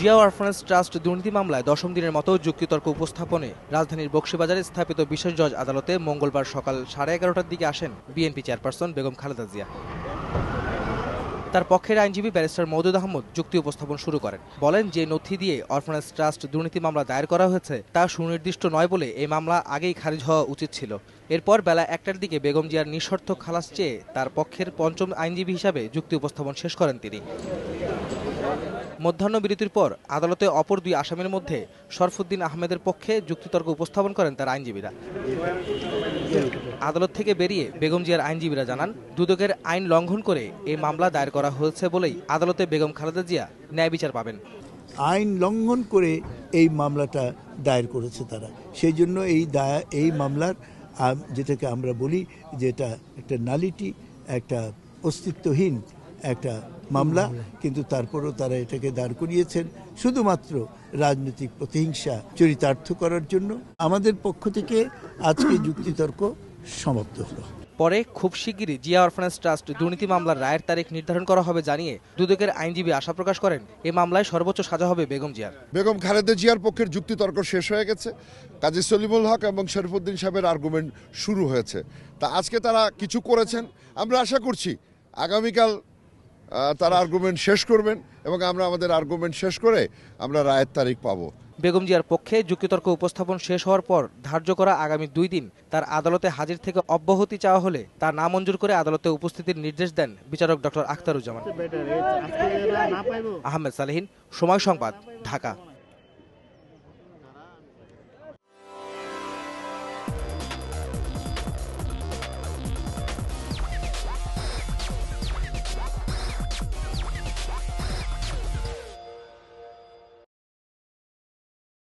Zia orphanage trust দুর্নীতি মামলায় দশম দিনের মতো যুক্তিতর্ক উপস্থাপনে রাজধানীর বকশীবাজারে স্থাপিত বিশেষ জজ আদালতে মঙ্গলবার সকাল 11:30টার দিকে আসেন বিএনপি চেয়ারপারসন বেগম খালেদা জিয়া। তার পক্ষের আইনজীবী ব্যারিস্টার মওদুদ আহমদ যুক্তি উপস্থাপন শুরু করেন। বলেন, যে নথি দিয়ে অরফানেজ ট্রাস্ট দুর্নীতি মামলা দায়ের করা হয়েছে তা সুনির্দিষ্ট নয় বলে এই মামলা আগেই খারিজ হওয়া উচিত ছিল। এরপর বেলা 1টার দিকে বেগম জিয়ার নিঃশর্ত খালাস চেয়ে তার পক্ষের পঞ্চম আইনজীবী হিসাবে যুক্তি উপস্থাপন শেষ করেন তিনি। মধ্যাহ্ন বিরতির পর আদালতে অপর দুই আসামির মধ্যে শরফুদ্দিন আহমেদের পক্ষে যুক্তিতর্ক উপস্থাপন করেন তার আইনজীবীরা। আদালত থেকে বেরিয়ে বেগম জিয়ার আইনজীবীরা জানান, দুদকের আইন লঙ্ঘন করে এই মামলা দায়ের করা হয়েছে বলেই আদালতে বেগম খালেদা জিয়া ন্যায় বিচার পাবেন। আইন লঙ্ঘন করে এই মামলাটা দায়ের করেছে তারা, সেই জন্য এই মামলার যেটাকে আমরা বলি যে এটা একটা নালিটি, একটা অস্তিত্বহীন একটা মামলা, কিন্তু তারপরও তারা এটাকে দাঁড় করিয়েছেন শুধুমাত্র রাজনৈতিক প্রতিহিংসা চরিতার্থ করার জন্য। আমাদের পক্ষ থেকে আজকে যুক্তিতর্ক সমাপ্ত হলো। পরে খুব শিগগিরই জিয়া অরফানেজ ট্রাস্ট দুর্নীতি মামলার রায়ের তারিখ নির্ধারণ করা হবে জানিয়ে দুদকের আইনজীবী আশা প্রকাশ করেন এই মামলায় সর্বোচ্চ সাজা হবে বেগম জিয়ার। বেগম খালেদা জিয়ার পক্ষের যুক্তিতর্ক শেষ হয়ে গেছে, কাজী সলিমুল হক এবং শরফুদ্দিন সাহেবের আর্গুমেন্ট শুরু হয়েছে। তা আজকে তারা কিছু করেছেন, আমরা আশা করছি আগামীকাল তারা আর্গুমেন্ট শেষ করবেন এবং আমরা আমাদের আর্গুমেন্ট শেষ করে আমরা রায়ের তারিখ পাবো। বেগম জিয়ার পক্ষে যুক্তিতর্ক উপস্থাপন শেষ হওয়ার পর ধার্য করা আগামী 2 দিন তার আদালতে হাজির থেকে অব্যাহতি চাওয়া হলে তা নামঞ্জুর করে আদালতে উপস্থিতির নির্দেশ দেন বিচারক ডক্টর আখতারুজ্জামান। আহমেদ সালেহীন, সময় সংবাদ, ঢাকা।